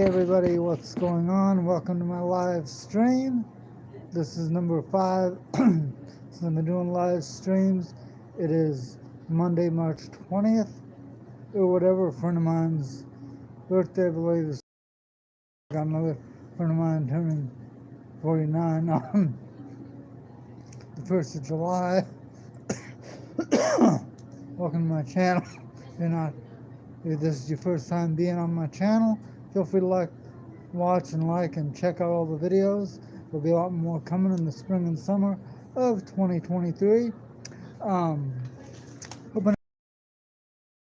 Hey everybody, what's going on? Welcome to my live stream. This is number 5. So I've been doing live streams. It is Monday, March 20th, or whatever. A friend of mine's birthday, I believe, is. Got another friend of mine turning 49 on the 1st of July. Welcome to my channel. If this is your first time being on my channel, feel free to watch and check out all the videos. There'll be a lot more coming in the spring and summer of 2023. I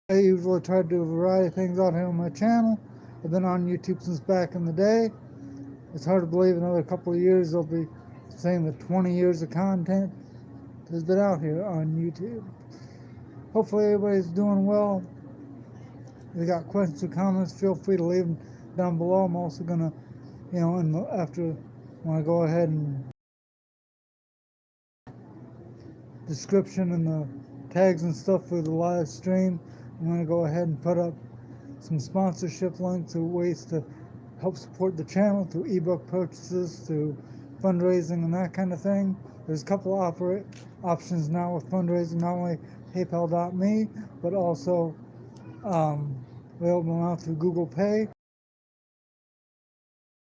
usually try to do a variety of things out here on my channel. I've been on YouTube since back in the day. It's hard to believe another couple of years they'll be saying that 20 years of content has been out here on YouTube. Hopefully everybody's doing well. If you got questions or comments, feel free to leave them down below. I'm also gonna, after when I go ahead and description and the tags and stuff for the live stream, I'm gonna go ahead and put up some sponsorship links or ways to help support the channel through ebook purchases, through fundraising and that kind of thing. There's a couple of options now with fundraising, not only PayPal.me, but also available now through Google Pay,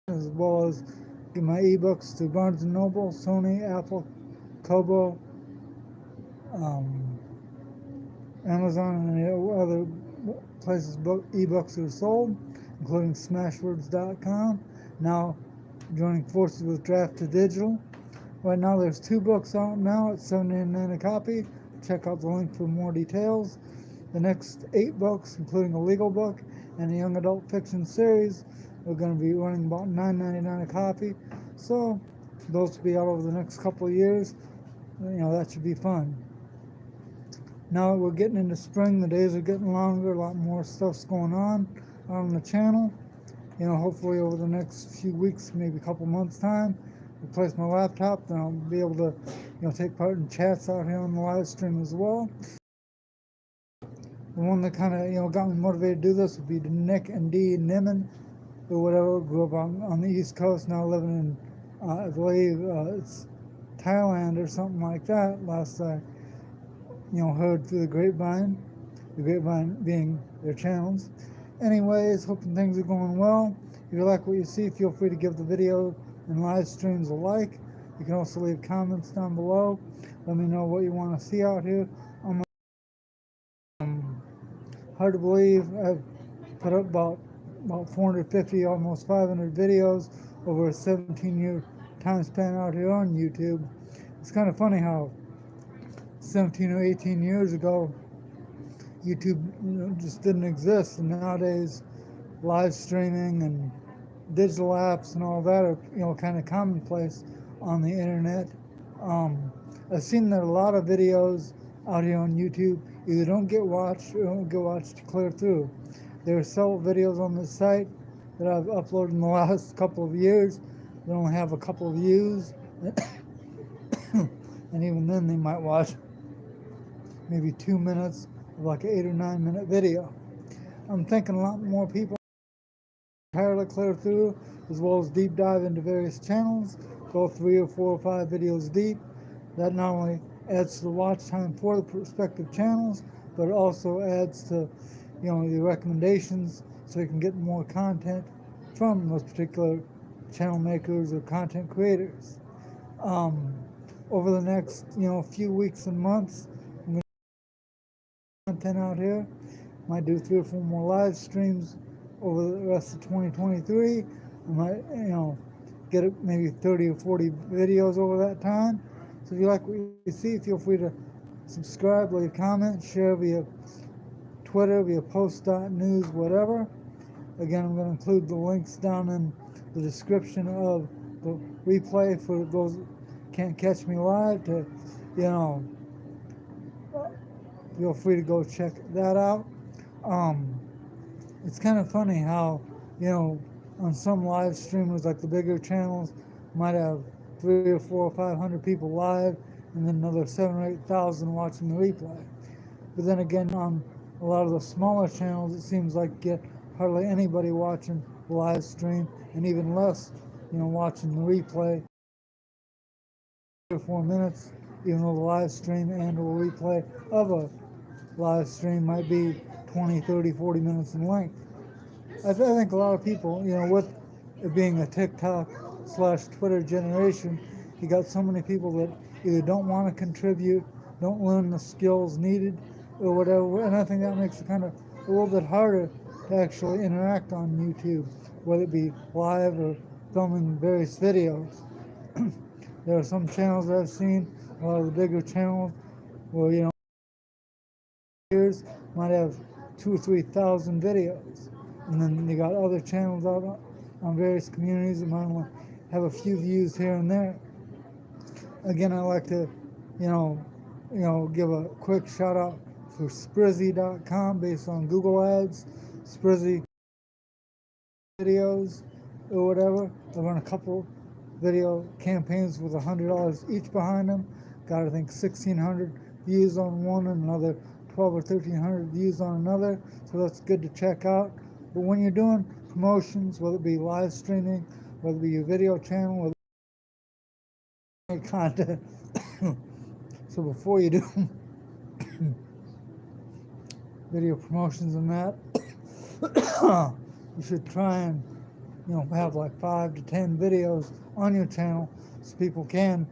as well as get my ebooks through Barnes & Noble, Sony, Apple, Kobo, Amazon, and any other places ebooks are sold, including Smashwords.com. Now joining forces with Draft to Digital. Right now there's 2 books out now at $7.99 a copy. Check out the link for more details. The next 8 books, including a legal book and a young adult fiction series, are going to be running about $9.99 a copy. So those will be out over the next couple of years. That should be fun. Now that we're getting into spring, the days are getting longer, a lot more stuff's going on the channel. Hopefully over the next few weeks, maybe a couple months time, replace my laptop, then I'll be able to, take part in chats out here on the live stream as well. The one that kind of, got me motivated to do this would be Nick and Dee Niman, or whatever. Grew up on the East Coast, now living in, I believe it's Thailand or something like that. Last I, heard through the grapevine being their channels. Anyways, hoping things are going well. If you like what you see, feel free to give the video and live streams a like. You can also leave comments down below. Let me know what you want to see out here. Hard to believe I've put up about 450, almost 500 videos over a 17-year time span out here on YouTube. It's kind of funny how 17 or 18 years ago YouTube just didn't exist, and nowadays live streaming and digital apps and all that are kind of commonplace on the internet. I've seen that a lot of videos out here on YouTube either don't get watched or don't get watched clear through. There are several videos on this site that I've uploaded in the last couple of years that only have a couple of views, and even then they might watch maybe 2 minutes of like an 8 or 9 minute video. I'm thinking a lot more people entirely clear through, as well as deep dive into various channels, go 3 or 4 or 5 videos deep. That not only adds to the watch time for the respective channels, but it also adds to the recommendations, so you can get more content from those particular channel makers or content creators. Over the next few weeks and months, I'm going to content out here. Might do 3 or 4 more live streams over the rest of 2023. I might get maybe 30 or 40 videos over that time. So if you like what you see, feel free to subscribe, leave a comment, share via Twitter, via post.news, whatever. Again, I'm going to include the links down in the description of the replay for those who can't catch me live to, feel free to go check that out. It's kind of funny how, on some live streamers, like the bigger channels, might have 3 or 4 or 500 people live, and then another 7,000 or 8,000 watching the replay. But then again, on a lot of the smaller channels, it seems like get hardly anybody watching the live stream, and even less, watching the replay. 4 minutes, even though the live stream and or replay of a live stream might be 20, 30, 40 minutes in length. I think a lot of people, with it being a TikTok / Twitter generation, you got so many people that either don't want to contribute, don't learn the skills needed, or whatever. And I think that makes it kind of a little bit harder to actually interact on YouTube, whether it be live or filming various videos. There are some channels that I've seen, a lot of the bigger channels, where, years might have 2,000 or 3,000 videos. And then you got other channels out on various communities that might only have a few views here and there. Again, I like to, give a quick shout out for Sprizzy.com based on Google Ads, Sprizzy videos or whatever. I run a couple video campaigns with $100 each behind them. Got, I think, 1,600 views on one and another 12 or 1,300 views on another. So that's good to check out. But when you're doing promotions, whether it be live streaming, whether it be your video channel, whether it be content, so before you do video promotions and that, you should try and have like 5 to 10 videos on your channel so people can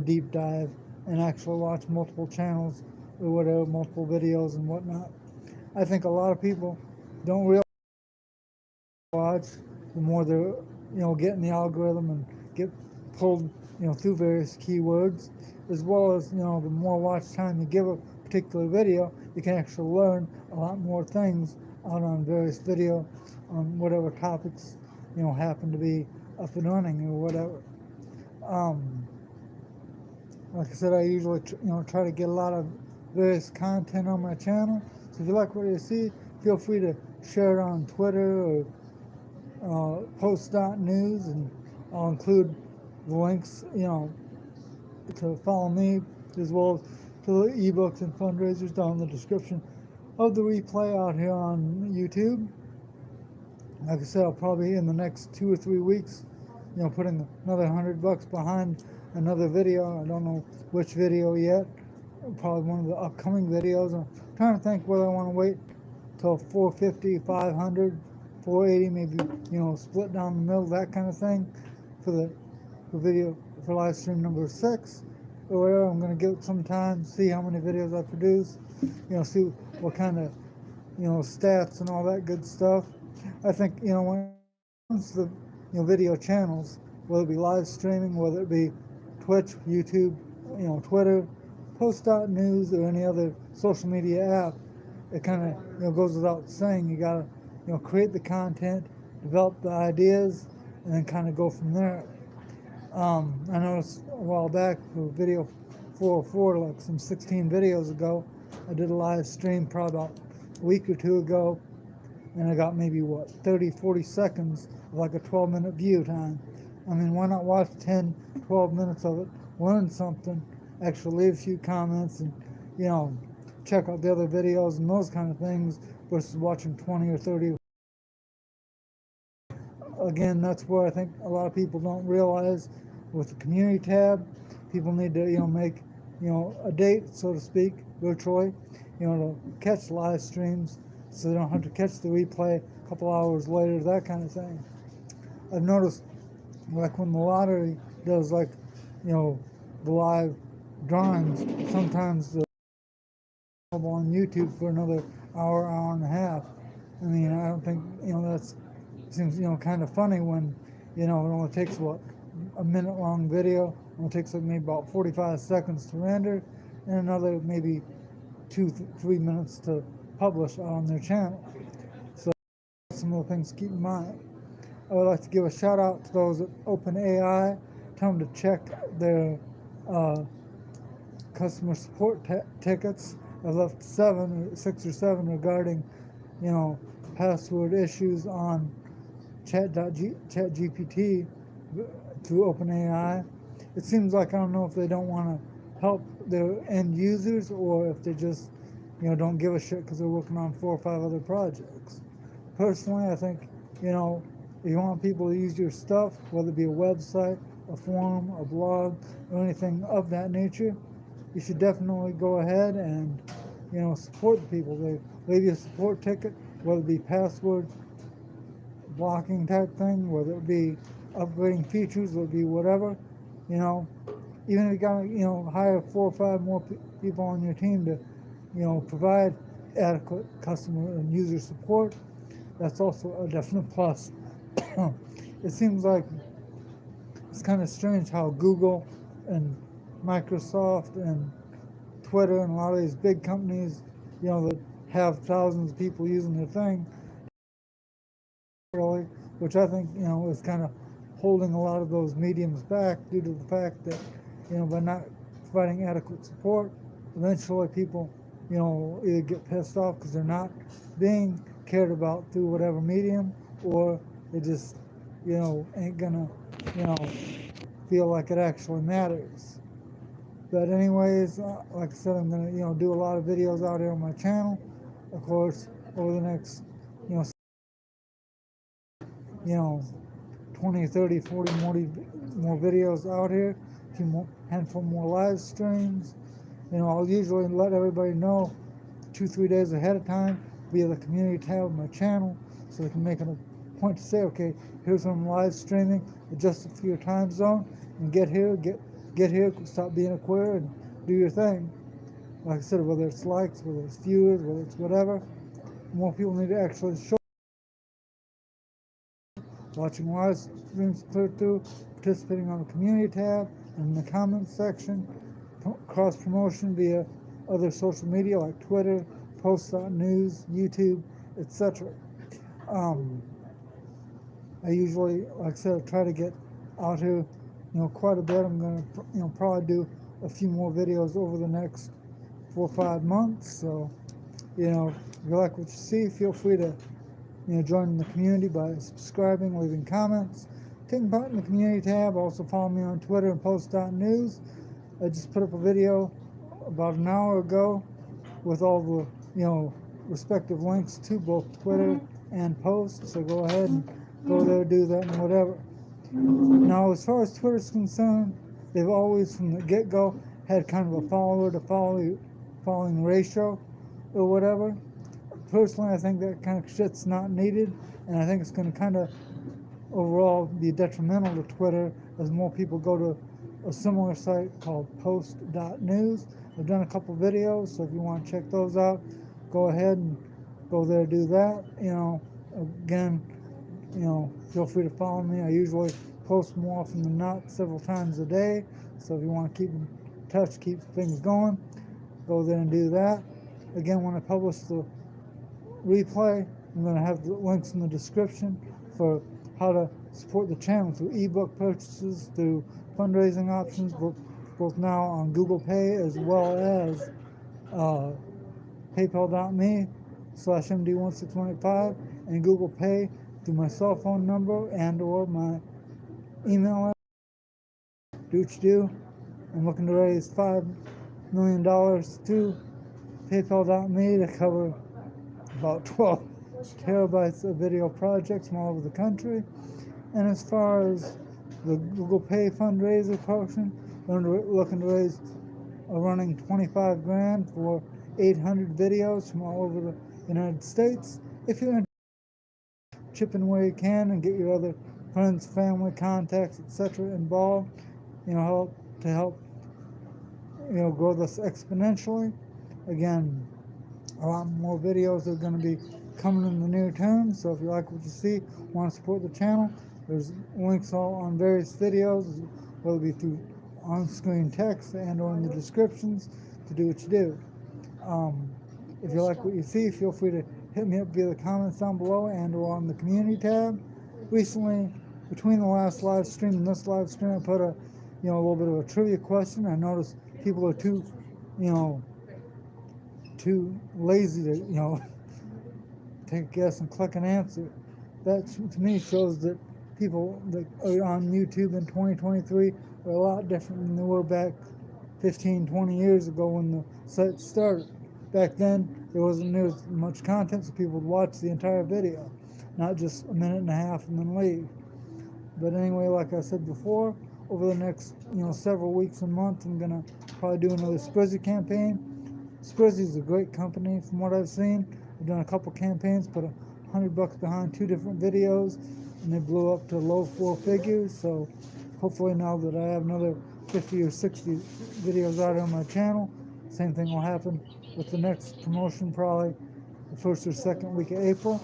deep dive and actually watch multiple channels or whatever, multiple videos and whatnot. I think a lot of people don't realize watch, the more they're get in the algorithm and get pulled through various keywords, as well as the more watch time you give a particular video, you can actually learn a lot more things out on various video on whatever topics happen to be up and running or whatever. Like I said, I usually try to get a lot of various content on my channel. So if you like what you see, feel free to share it on Twitter or post.news, and I'll include the links to follow me, as well as to the ebooks and fundraisers down in the description of the replay out here on YouTube. Like I said, I'll probably in the next 2 or 3 weeks, putting another $100 behind another video. I don't know which video yet. Probably one of the upcoming videos. I'm trying to think whether I want to wait till 450, 500, 480, maybe split down the middle, that kind of thing, for video for live stream number 6 or whatever. I'm going to give it some time, see how many videos I produce, see what kind of stats and all that good stuff. I think when it comes to video channels, whether it be live streaming, whether it be Twitch, YouTube, Twitter, post.news, or any other social media app, it kind of goes without saying, you gotta create the content, develop the ideas, and then kind of go from there. I noticed a while back for video 404, like some 16 videos ago, I did a live stream probably about a week or 2 ago, and I got maybe 30, 40 seconds of like a 12-minute view time. I mean, why not watch 10, 12 minutes of it, learn something, actually leave a few comments, and check out the other videos and those kind of things, versus watching 20 or 30. Again, that's where I think a lot of people don't realize with the community tab, people need to make a date, so to speak, virtually, to catch live streams, so they don't have to catch the replay a couple hours later, that kind of thing. I've noticed, like when the lottery does, like the live drawings, sometimes the on YouTube for another hour, hour and a half. I mean, I don't think that's seems kind of funny when it only takes a minute long video. It only takes like maybe about 45 seconds to render, and another maybe 2-3 minutes to publish on their channel. So some of the things to keep in mind. I would like to give a shout out to those at OpenAI. Tell them to check their customer support tickets. I left 6 or 7 regarding, password issues on ChatGPT through OpenAI. It seems like, I don't know if they don't want to help their end users, or if they just, don't give a shit because they're working on 4 or 5 other projects. personally, I think, you know, if you want people to use your stuff, whether it be a website, a forum, a blog, or anything of that nature, you should definitely go ahead and, you know, support the people. They leave you a support ticket, whether it be password blocking type thing, whether it be upgrading features, whether it be whatever, you know, even if you got to, you know, hire 4 or 5 more people on your team to, you know, provide adequate customer and user support, that's also a definite plus. It seems like it's kind of strange how Google and Microsoft and Twitter and a lot of these big companies, you know, that have thousands of people using their thing, really, which I think, you know, is kind of holding a lot of those mediums back due to the fact that, you know, by not providing adequate support, eventually people, you know, either get pissed off because they're not being cared about through whatever medium, or they just, you know, ain't gonna, you know, feel like it actually matters. But anyways, like I said, I'm gonna, you know, do a lot of videos out here on my channel. Of course, over the next, you know, 20, 30, 40 more videos out here, a few more, handful more live streams. You know, I'll usually let everybody know 2-3 days ahead of time via the community tab of my channel, so they can make it a point to say, okay, here's when I'm live streaming, adjust it for your time zone, and get here, stop being a queer, and do your thing. Like I said, whether it's likes, whether it's viewers, whether it's whatever, more people need to actually show. Watching live streams clear through, participating on the community tab, and in the comments section, cross promotion via other social media like Twitter, post.news, YouTube, etc. I usually, like I said, try to get out here, you know, quite a bit. I'm going to, you know, probably do a few more videos over the next 4 or 5 months. So, you know, if you like what you see, feel free to, you know, join the community by subscribing, leaving comments, taking part in the community tab. Also follow me on Twitter and post.news. I just put up a video about an hour ago with all the, you know, respective links to both Twitter and Post. So go ahead and go there, do that, and whatever. Now, as far as Twitter's concerned, they've always, from the get-go, had kind of a follower to following ratio or whatever. Personally, I think that kind of shit's not needed, and I think it's going to kind of overall be detrimental to Twitter as more people go to a similar site called post.news. I've done a couple videos, so if you want to check those out, go ahead and go there, do that. You know, again, you know, feel free to follow me. I usually post more often than not, several times a day. So if you want to keep in touch, keep things going, go there and do that. Again, when I publish the replay, I'm going to have the links in the description for how to support the channel through ebook purchases, through fundraising options, both now on Google Pay as well as paypal.me/md1685 and Google Pay through my cell phone number and or my email address. Do what you do. I'm looking to raise $5 million through paypal.me to cover about 12 terabytes of video projects from all over the country. And as far as the Google Pay fundraiser portion, we're looking to raise a running 25 grand for 800 videos from all over the United States. If you're interested, chip in where you can and get your other friends, family, contacts, etc. involved, you know, help you know, grow this exponentially. Again, a lot more videos are going to be coming in the near term, so if you like what you see, want to support the channel, there's links all on various videos, whether it be through on-screen text and or in the descriptions to do what you do. If you like what you see, feel free to hit me up via the comments down below and or on the community tab. Recently, between the last live stream and this live stream, I put a, you know, a little bit of a trivia question. I noticed people are too lazy to, you know, take a guess and click an answer. That, to me, shows that people that are on YouTube in 2023 are a lot different than they were back 15, 20 years ago when the site started. Back then, there wasn't near as much content, so people would watch the entire video. not just a minute and a half and then leave. But anyway, like I said before, over the next several weeks and months, I'm gonna probably do another Sprizzy campaign. Sprizzy is a great company from what I've seen. I've done a couple campaigns, put $100 behind 2 different videos, and they blew up to low 4 figures. So hopefully now that I have another 50 or 60 videos out on my channel, same thing will happen with the next promotion, probably the first or second week of April.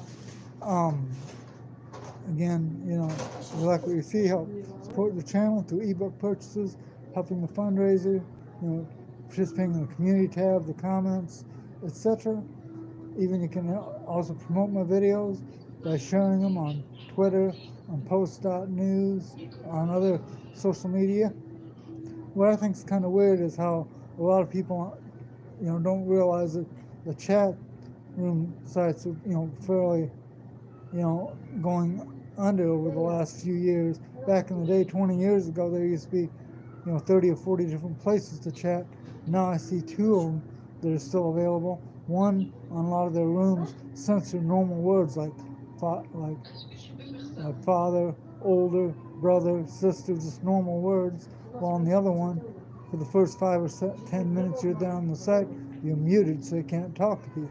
Again, if you like what you see, help support the channel through ebook purchases, helping the fundraiser, participating in the community tab, the comments, etc. Even you can also promote my videos by sharing them on Twitter, on post.news, on other social media. What I think is kind of weird is how a lot of people, don't realize that the chat room sites are, fairly, going under over the last few years. Back in the day, 20 years ago, there used to be, 30 or 40 different places to chat. Now I see 2 of them that are still available. One, on a lot of their rooms, censor normal words like father, older, brother, sister, just normal words. While on the other one, for the first 5 or 10 minutes you're down the site, you're muted so you can't talk to people.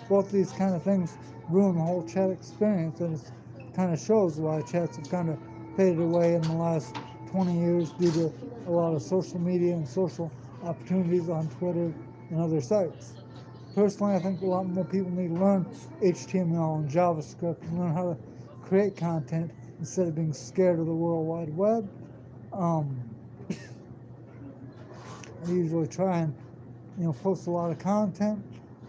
Both these kind of things ruin the whole chat experience, and it kind of shows why chats have kind of faded away in the last 20 years due to a lot of social media and social opportunities on Twitter and other sites. Personally, I think a lot more people need to learn HTML and JavaScript and learn how to create content instead of being scared of the World Wide Web. I usually try and post a lot of content,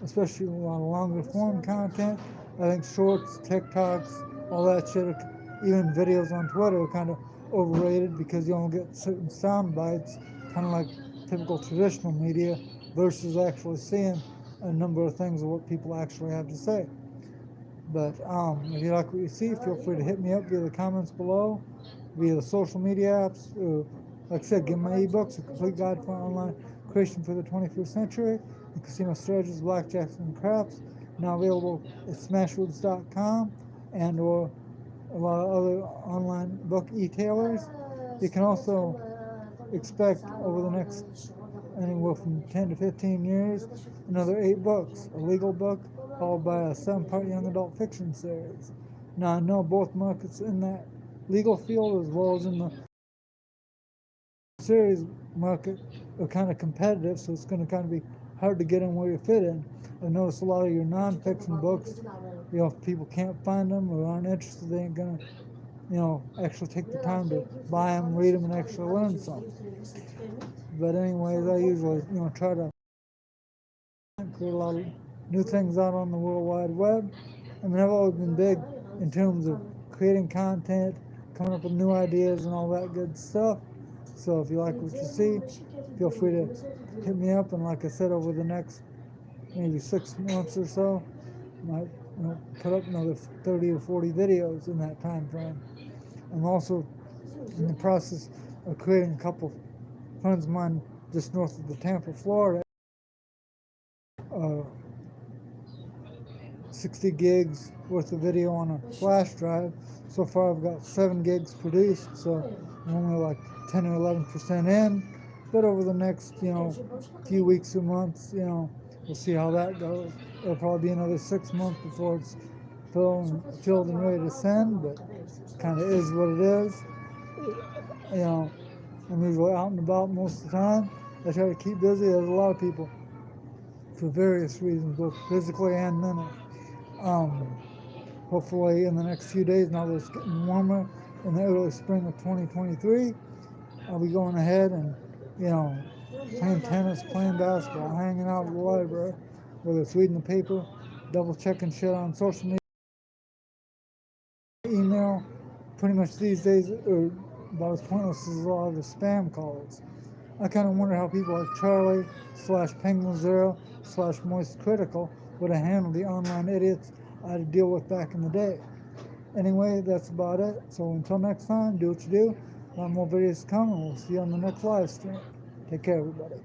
especially a lot of longer form content. I think shorts, TikToks, all that shit, even videos on Twitter are kind of overrated because you only get certain sound bites, kind of like typical traditional media, versus actually seeing a number of things of what people actually have to say. But if you like what you see, feel free to hit me up via the comments below, via the social media apps. Like I said, get my ebooks, A Complete Guide for Online Creation for the 21st Century, and Casino Strategies, Blackjacks, and Craps, now available at smashwords.com and or a lot of other online book e-tailers. You can also expect over the next anywhere from 10 to 15 years another 8 books, a legal book followed by a 7-part young adult fiction series. Now I know both markets in that legal field as well as in the series market are kind of competitive, so it's going to kind of be hard to get in where you fit in. I've noticed a lot of your non-fiction books, if people can't find them or aren't interested, they ain't going to actually take the time to buy them, read them, and actually learn something. But anyways, I usually, try to create a lot of new things out on the World Wide Web. I mean, I've always been big in terms of creating content, coming up with new ideas and all that good stuff. So if you like what you see, feel free to hit me up. And like I said, over the next maybe 6 months or so, I might put up another 30 or 40 videos in that time frame. I'm also in the process of creating a couple friends of mine just north of the Tampa, Florida, 60 gigs worth of video on a flash drive. So far I've got 7 gigs produced, so I'm only like 10 or 11% in. But over the next few weeks or months, we'll see how that goes. It'll probably be another 6 months before it's filled and ready to send, but kind of is what it is. I'm usually out and about most of the time. I try to keep busy. There's a lot of people for various reasons, both physically and mentally. Hopefully in the next few days, now that it's getting warmer in the early spring of 2023, I'll be going ahead and, playing tennis, playing basketball, hanging out at the library, whether it's reading the paper, double checking shit on social media, email. Pretty much these days are about as pointless as a lot of the spam calls. I kind of wonder how people like Charlie /Penguin0 /Moist Critical would have handled the online idiots I had to deal with back in the day. Anyway, that's about it. So until next time, do what you do. A lot more videos to come, and we'll see you on the next live stream. Take care, everybody.